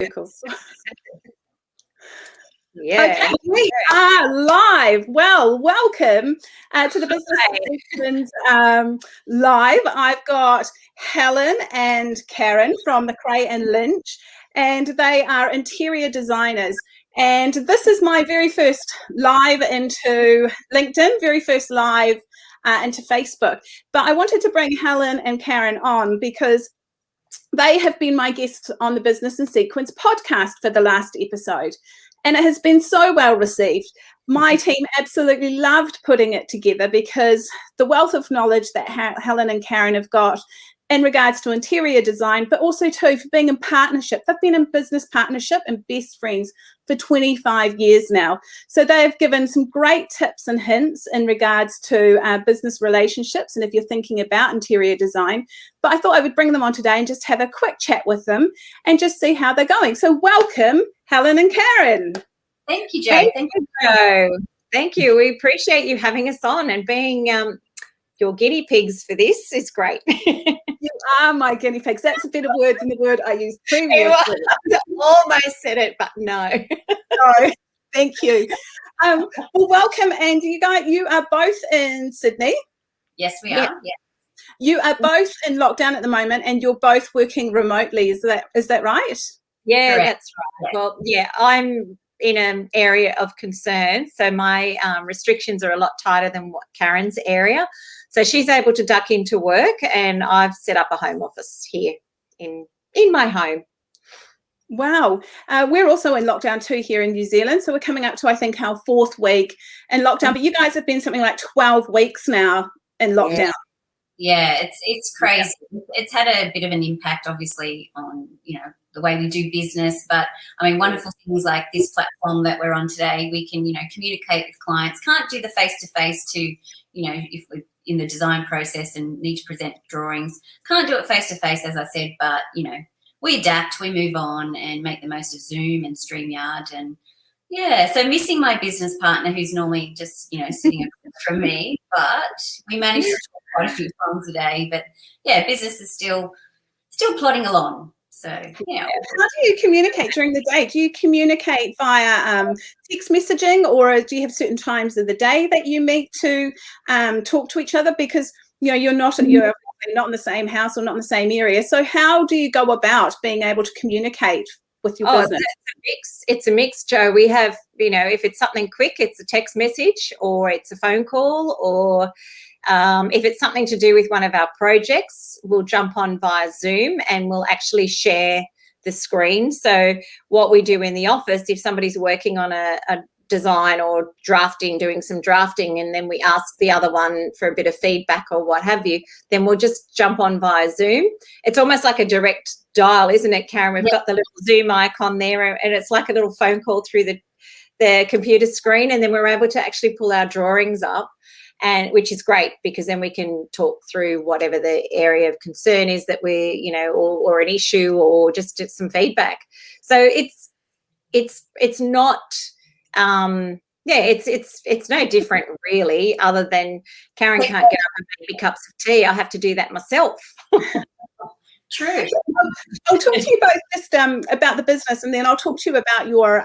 circles. Yeah. Okay, we are live. Well, welcome to the Business Sessions live. I've got Helen and Karyn from Mcrae and Lynch, and they are interior designers. And this is my very first live into LinkedIn, very first live into Facebook. But I wanted to bring Helen and Karyn on because they have been my guests on the Business in Sequence podcast for the last episode, and it has been so well received. My team absolutely loved putting it together because the wealth of knowledge that Helen and Karyn have got in regards to interior design, but also too for being in partnership. They've been in business partnership and best friends for 25 years now. So they have given some great tips and hints in regards to business relationships and if you're thinking about interior design. But I thought I would bring them on today and just have a quick chat with them and just see how they're going. So welcome, Helen and Karyn. Thank you, Jo. Thank you, Jo. Thank you. We appreciate you having us on and being your guinea pigs for this. Is great. You are my guinea pigs. That's a better word than the word I used previously. I almost said it, but no. No, thank you. Well, welcome, and you are both in Sydney. Yes, we are. Yeah. You are both in lockdown at the moment, and you're both working remotely. Is that right? Yeah, Correct. that's right. Well, yeah, I'm in an area of concern, so my restrictions are a lot tighter than what Karyn's area. So she's able to duck into work, and I've set up a home office here in my home. Wow. We're also in lockdown too here in New Zealand. So we're coming up to, I think, our 4th week in lockdown. But you guys have been something like 12 weeks now in lockdown. Yeah, it's crazy. It's had a bit of an impact, obviously, on, the way we do business. But, I mean, wonderful things like this platform that we're on today, we can, communicate with clients. Can't do the face-to-face to, if we're in the design process and need to present drawings. Can't do it face-to-face, as I said, but, we adapt, we move on and make the most of Zoom and StreamYard. And, yeah, so missing my business partner who's normally just, sitting across from me, but we managed to talk quite a few times a day. But, yeah, business is still plodding along. So, yeah. How do you communicate during the day? Do you communicate via text messaging, or do you have certain times of the day that you meet to talk to each other? Because, you're not in the same house or not in the same area. So how do you go about being able to communicate with your business? It's a mix, Jo. We have, if it's something quick, it's a text message or it's a phone call, or if it's something to do with one of our projects, we'll jump on via Zoom and we'll actually share the screen. So what we do in the office, if somebody's working on a design or doing some drafting, and then we ask the other one for a bit of feedback or what have you, then we'll just jump on via Zoom. It's almost like a direct dial, isn't it, Karyn? We've got the little Zoom icon there, and it's like a little phone call through the computer screen, and then we're able to actually pull our drawings up, and which is great because then we can talk through whatever the area of concern is that we're, or an issue or just some feedback. So it's not it's no different really, other than Karyn can't get up and make me cups of tea. I have to do that myself. True. I'll talk to you both just about the business, and then I'll talk to you about your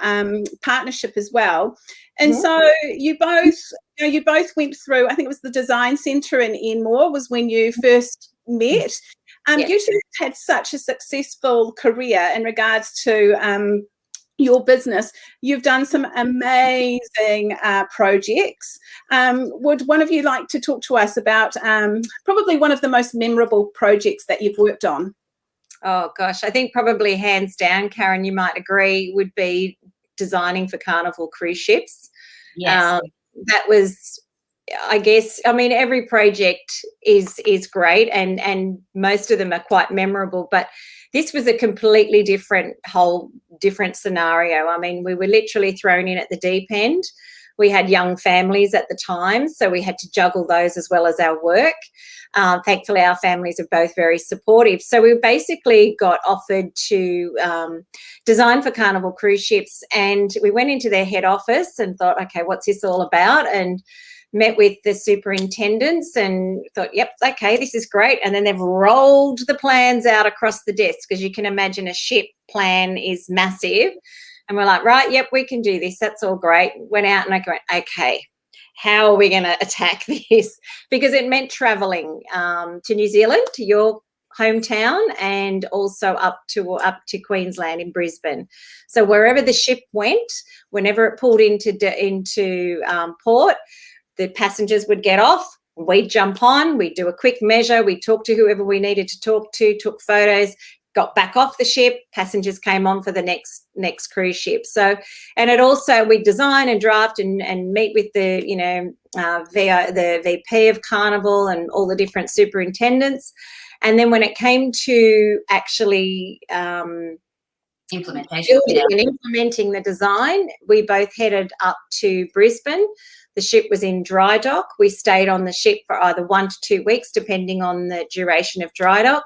partnership as well. And so you both went through, I think it was the Design Centre in Enmore was when you first met. You two had such a successful career in regards to your business. You've done some amazing projects. Would one of you like to talk to us about probably one of the most memorable projects that you've worked on? Oh gosh, I think probably hands down, Karyn, you might agree, would be designing for Carnival cruise ships. Yes. That was, I guess, I mean, every project is great and most of them are quite memorable, but this was a completely different scenario. I mean, we were literally thrown in at the deep end. We had young families at the time, so we had to juggle those as well as our work. Thankfully, our families are both very supportive. So we basically got offered to design for Carnival cruise ships, and we went into their head office and thought, okay, what's this all about? And met with the superintendents and thought, yep, okay, this is great. And then they've rolled the plans out across the desk, because you can imagine a ship plan is massive. And we're like, right, yep, we can do this. That's all great. Went out and I went, okay, how are we going to attack this? Because it meant travelling to New Zealand, to your hometown, and also up to Queensland in Brisbane. So wherever the ship went, whenever it pulled into port, the passengers would get off, we'd jump on, we'd do a quick measure, we'd talk to whoever we needed to talk to, took photos, got back off the ship, passengers came on for the next cruise ship. So, and it also, we design and draft and meet with the, the VP of Carnival and all the different superintendents. And then when it came to actually implementation and implementing the design, we both headed up to Brisbane. The ship was in dry dock. We stayed on the ship for either 1 to 2 weeks, depending on the duration of dry dock,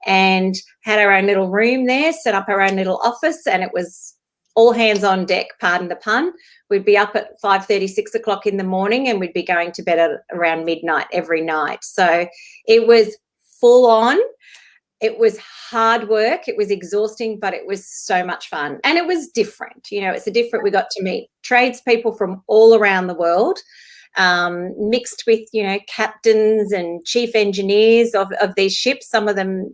and had our own little room there, set up our own little office, and it was all hands on deck, pardon the pun. We'd be up at 5:30, 6 o'clock in the morning, and we'd be going to bed at around midnight every night. So it was full on. It was hard work. It was exhausting, but it was so much fun. And it was different. We got to meet tradespeople from all around the world, mixed with, captains and chief engineers of these ships. Some of them,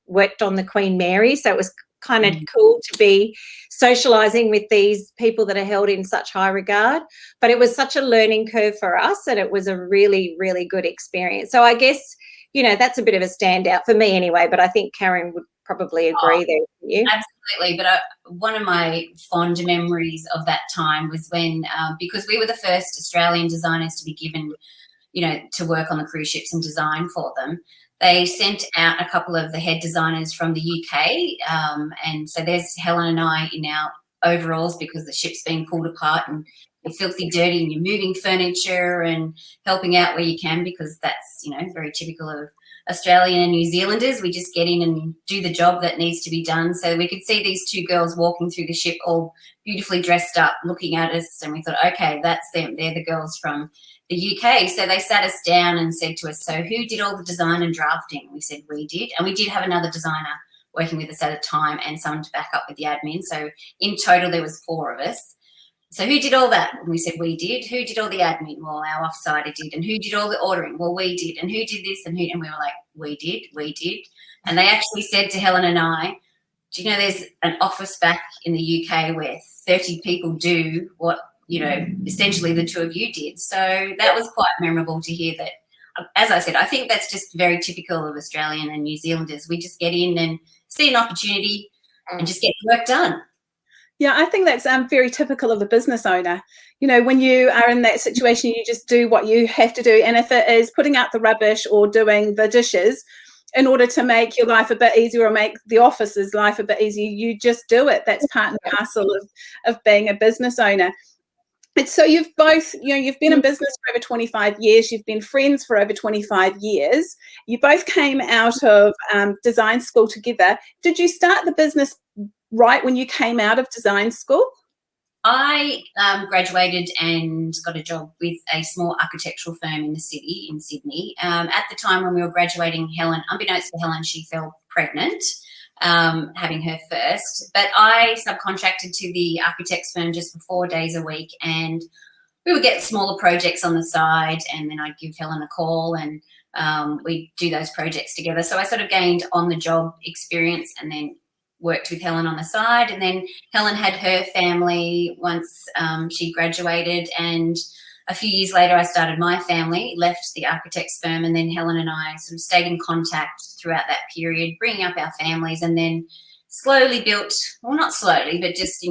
worked on the Queen Mary. So it was kind of cool to be socialising with these people that are held in such high regard. But it was such a learning curve for us, and it was a really, really good experience. So I guess, that's a bit of a standout for me anyway, but I think Karyn would probably agree there with you. Absolutely. But one of my fond memories of that time was when, because we were the first Australian designers to be given, to work on the cruise ships and design for them, they sent out a couple of the head designers from the UK. And so there's Helen and I in our overalls, because the ship's being pulled apart and you're filthy dirty and you're moving furniture and helping out where you can, because that's, very typical of Australian and New Zealanders. We just get in and do the job that needs to be done. So we could see these two girls walking through the ship, all beautifully dressed up, looking at us, and we thought, okay, that's them. They're the girls from the UK. So they sat us down and said to us, so who did all the design and drafting? We said, we did. And we did have another designer working with us at a time and someone to back up with the admin. So in total, there was 4 of us. So who did all that? And we said, we did. Who did all the admin? Well, our offsider did. And who did all the ordering? Well, we did. And who did this? And we were like, we did. And they actually said to Helen and I, do you know there's an office back in the UK where 30 people do what, essentially the 2 of you did. So that was quite memorable to hear that. As I said, I think that's just very typical of Australian and New Zealanders. We just get in and see an opportunity and just get the work done. Yeah, I think that's very typical of a business owner. When you are in that situation, you just do what you have to do. And if it is putting out the rubbish or doing the dishes in order to make your life a bit easier or make the office's life a bit easier, you just do it. That's part and parcel of being a business owner. And so you've both, you've been in business for over 25 years. You've been friends for over 25 years. You both came out of design school together. Did you start the business right when you came out of design school? I graduated and got a job with a small architectural firm in the city, in Sydney. At the time when we were graduating, Helen, unbeknownst to Helen, she fell pregnant, having her first. But I subcontracted to the architect's firm just for 4 days a week, and we would get smaller projects on the side, and then I'd give Helen a call and we'd do those projects together. So I sort of gained on-the-job experience and then worked with Helen on the side. And then Helen had her family once she graduated, and a few years later I started my family, left the architect's firm, and then Helen and I sort of stayed in contact throughout that period, bringing up our families, and then slowly built, well, not slowly, but just,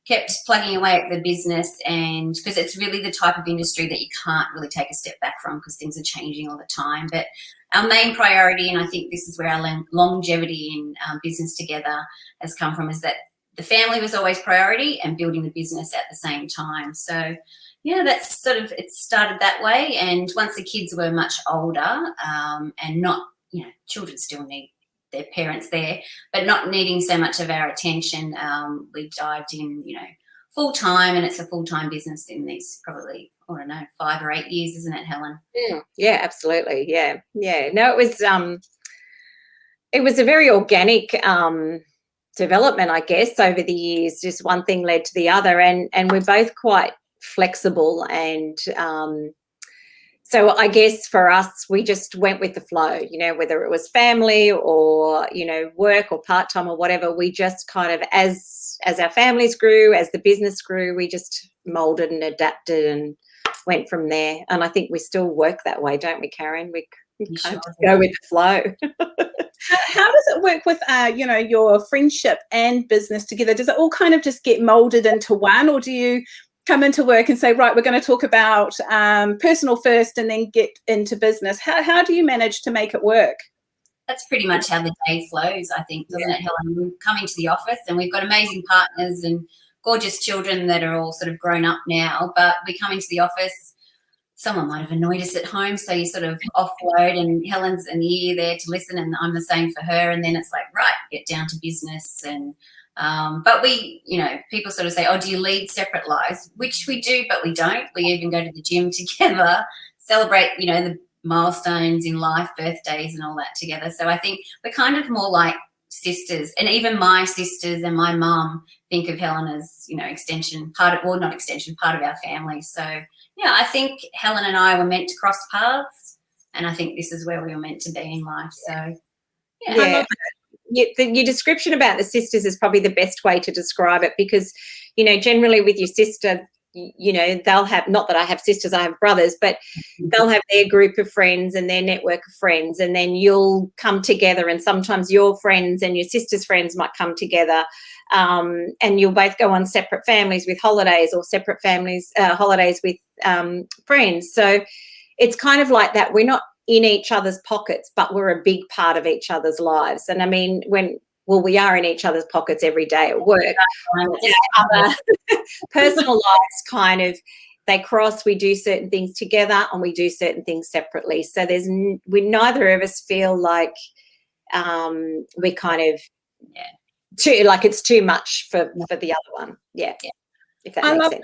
kept plugging away at the business. And because it's really the type of industry that you can't really take a step back from, because things are changing all the time. But our main priority, and I think this is where our longevity in business together has come from, is that the family was always priority and building the business at the same time. So, that's sort of, it started that way. And once the kids were much older and not, children still need their parents there, but not needing so much of our attention, we dived in, full-time, and it's a full-time business in these probably, I don't know, 5 or 8 years, isn't it, Helen? Yeah, absolutely. Yeah. No, it was a very organic development, I guess, over the years. Just one thing led to the other, and we're both quite flexible, and so I guess for us, we just went with the flow, whether it was family or, work or part-time or whatever. We just kind of, as our families grew, as the business grew, we just molded and adapted and went from there. And I think we still work that way, don't we, Karyn? We kind of go with the flow. How does it work with, your friendship and business together? Does it all kind of just get molded into one, or do you come into work and say, right, we're going to talk about personal first and then get into business? How do you manage to make it work? That's pretty much how the day flows, I think, doesn't it, Helen? We come into the office and we've got amazing partners and gorgeous children that are all sort of grown up now, but we come into the office, someone might have annoyed us at home, so you sort of offload, and Helen's an ear there to listen, and I'm the same for her, and then it's like, right, get down to business. And but we, people sort of say, oh, do you lead separate lives? Which we do, but we don't. We even go to the gym together, celebrate, the milestones in life, birthdays and all that together. So I think we're kind of more like sisters, and even my sisters and my mum think of Helen as, extension, part of our family. So yeah, I think Helen and I were meant to cross paths, and I think this is where we were meant to be in life. So yeah. Your description about the sisters is probably the best way to describe it, because, generally with your sister, they'll have, not that I have sisters, I have brothers, but they'll have their group of friends and their network of friends, and then you'll come together, and sometimes your friends and your sister's friends might come together, and you'll both go on separate families with holidays, or separate families, holidays with friends. So it's kind of like that. We're not in each other's pockets, but we're a big part of each other's lives. And I mean, we are in each other's pockets every day at work. Other personal lives kind of, they cross. We do certain things together and we do certain things separately. So neither of us feel like we're kind of too, like it's too much for the other one. Yeah. If that makes sense.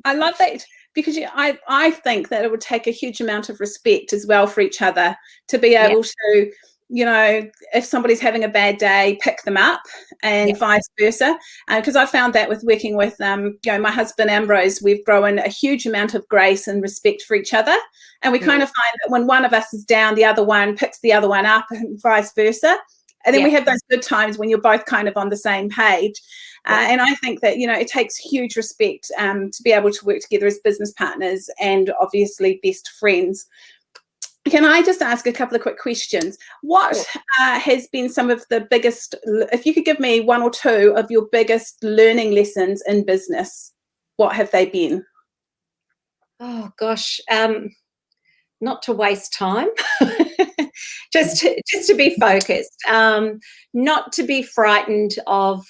I love that, because I think that it would take a huge amount of respect as well for each other to be able to, if somebody's having a bad day, pick them up, and vice versa. Because I found that with working with, my husband Ambrose, we've grown a huge amount of grace and respect for each other. And we kind of find that when one of us is down, the other one picks the other one up, and vice versa. And then we have those good times when you're both kind of on the same page. And I think that, it takes huge respect to be able to work together as business partners and obviously best friends. Can I just ask a couple of quick questions? What has been some of the biggest, if you could give me one or two of your biggest learning lessons in business, what have they been? Oh, gosh, not to waste time. just to be focused, not to be frightened of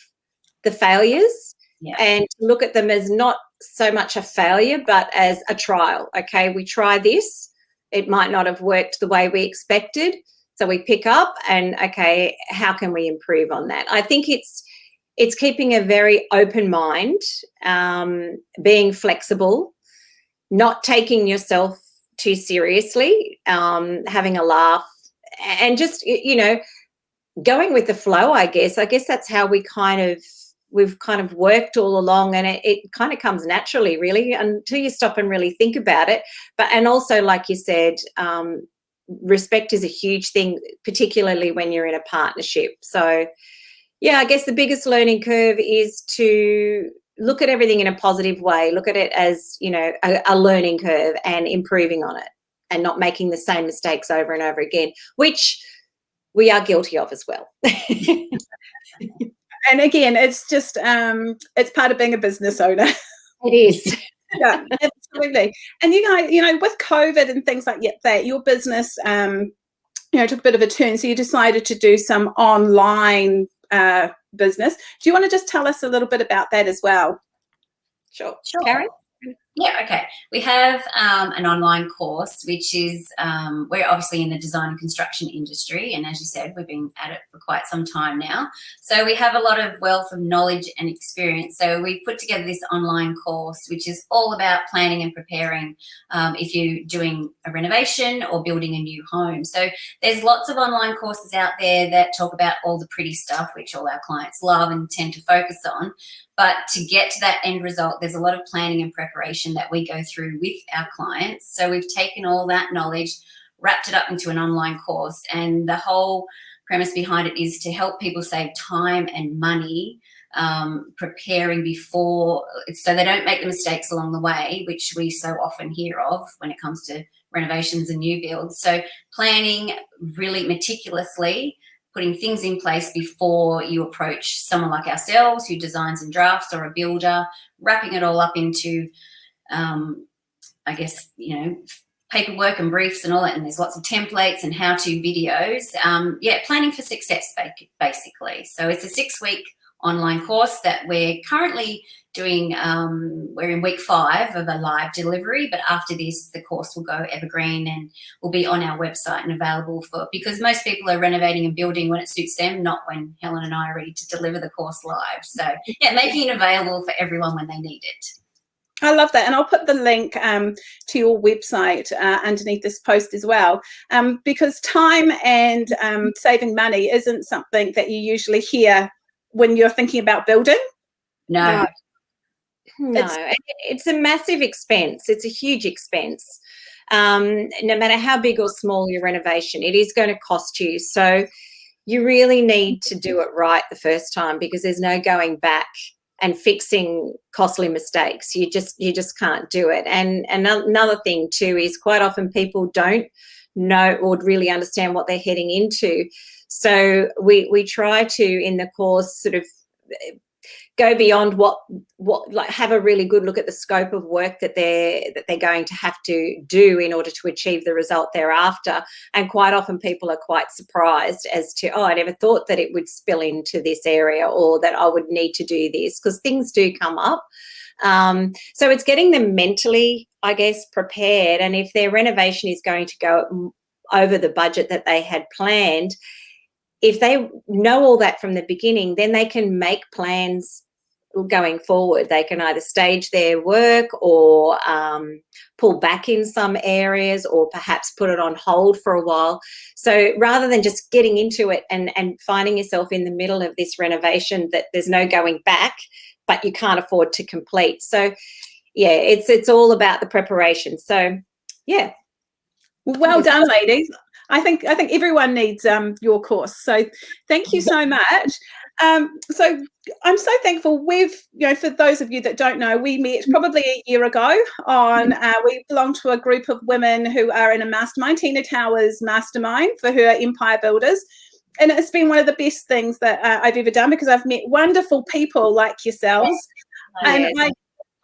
the failures, and look at them as not so much a failure, but as a trial. Okay, we try this. It might not have worked the way we expected. So we pick up and, okay, how can we improve on that? I think it's keeping a very open mind, being flexible, not taking yourself too seriously, having a laugh, and just, going with the flow, I guess. That's how we've kind of worked all along, and it kind of comes naturally, really, until you stop and really think about it. And also, like you said, respect is a huge thing, particularly when you're in a partnership. So, yeah, I guess the biggest learning curve is to look at everything in a positive way, look at it as, a learning curve, and improving on it, and not making the same mistakes over and over again, which we are guilty of as well. And again, it's just, it's part of being a business owner. It is. Yeah, absolutely. And you guys, with COVID and things like that, your business, took a bit of a turn. So you decided to do some online business. Do you want to just tell us a little bit about that as well? Sure. Karyn? Yeah, okay. We have an online course, which is, we're obviously in the design and construction industry. And as you said, we've been at it for quite some time now. So we have a lot of wealth of knowledge and experience. So we've put together this online course, which is all about planning and preparing if you're doing a renovation or building a new home. So there's lots of online courses out there that talk about all the pretty stuff, which all our clients love and tend to focus on. But to get to that end result, there's a lot of planning and preparation that we go through with our clients. So we've taken all that knowledge, wrapped it up into an online course, and the whole premise behind it is to help people save time and money preparing before, so they don't make the mistakes along the way, which we so often hear of when it comes to renovations and new builds. So planning really meticulously, putting things in place before you approach someone like ourselves who designs and drafts, or a builder, wrapping it all up into, I guess, paperwork and briefs and all that. And there's lots of templates and how-to videos. Planning for success, basically. So it's a 6-week online course that we're currently doing. We're in week 5 of a live delivery, but after this, the course will go evergreen and will be on our website and available because most people are renovating and building when it suits them, not when Helen and I are ready to deliver the course live. So yeah, making it available for everyone when they need it. I love that, and I'll put the link to your website underneath this post as well, because time and saving money isn't something that you usually hear when you're thinking about building. No. It's a massive expense. It's a huge expense. No matter how big or small your renovation, it is going to cost you. So you really need to do it right the first time, because there's no going back and fixing costly mistakes. You just can't do it. And another thing too is quite often people don't know or really understand what they're heading into. So we try to, in the course, sort of go beyond what like have a really good look at the scope of work that they're going to have to do in order to achieve the result thereafter. And quite often people are quite surprised as to, I never thought that it would spill into this area, or that I would need to do this, because things do come up. So it's getting them mentally, I guess, prepared. And if their renovation is going to go over the budget that they had planned, if they know all that from the beginning, then they can make plans going forward. They can either stage their work or pull back in some areas, or perhaps put it on hold for a while. So rather than just getting into it and finding yourself in the middle of this renovation that there's no going back, but you can't afford to complete. So yeah, it's all about the preparation. So yeah. Well done, ladies. I think everyone needs your course. So thank you so much. So I'm so thankful. We've, for those of you that don't know, we met probably a year ago on, we belong to a group of women who are in a mastermind, Tina Towers Mastermind, for her empire builders. And it's been one of the best things that I've ever done, because I've met wonderful people like yourselves. And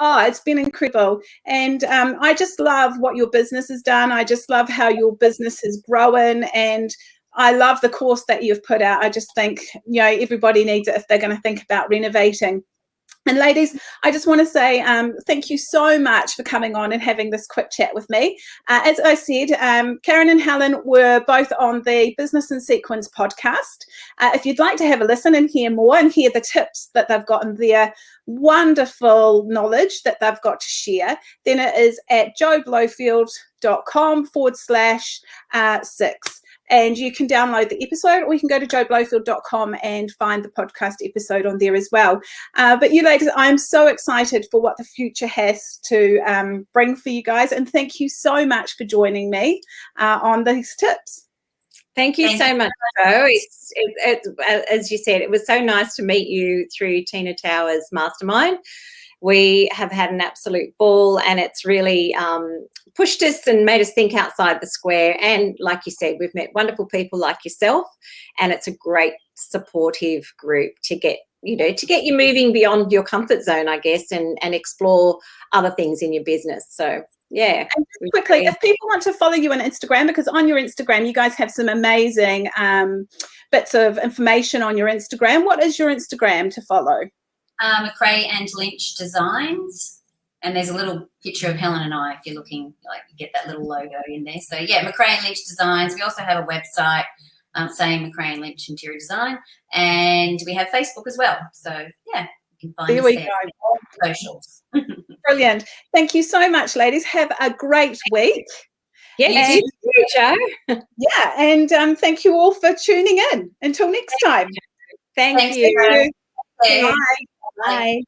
it's been incredible. And I just love what your business has done. I just love how your business has grown. And I love the course that you've put out. I just think, everybody needs it if they're going to think about renovating. And ladies, I just want to say thank you so much for coming on and having this quick chat with me. As I said, Karyn and Helen were both on the Business in Sequence podcast. If you'd like to have a listen and hear more and hear the tips that they've gotten there, wonderful knowledge that they've got to share, then it is at joeblowfield.com/6. And you can download the episode, or you can go to joeblowfield.com and find the podcast episode on there as well. But you ladies, I'm so excited for what the future has to bring for you guys. And thank you so much for joining me on these tips. Thank you so much, Joe. It's as you said, it was so nice to meet you through Tina Towers Mastermind. We have had an absolute ball, and it's really pushed us and made us think outside the square. And like you said, we've met wonderful people like yourself, and it's a great supportive group to get you moving beyond your comfort zone, I guess, and explore other things in your business. So yeah. And just quickly, if people want to follow you on Instagram, because on your Instagram you guys have some amazing bits of information on your Instagram. What is your Instagram to follow? Mcrae and Lynch Designs. And there's a little picture of Helen and I if you're looking, like you get that little logo in there. So yeah, Mcrae and Lynch Designs. We also have a website saying Mcrae and Lynch Interior Design, and we have Facebook as well. So yeah, you can find there us we there. go. Socials. Brilliant. Thank you so much, ladies. Have a great week. Yes, you too, Jo. Yeah, and thank you all for tuning in. Until next time. Thank Thanks, you. everyone. Bye. Bye. Bye.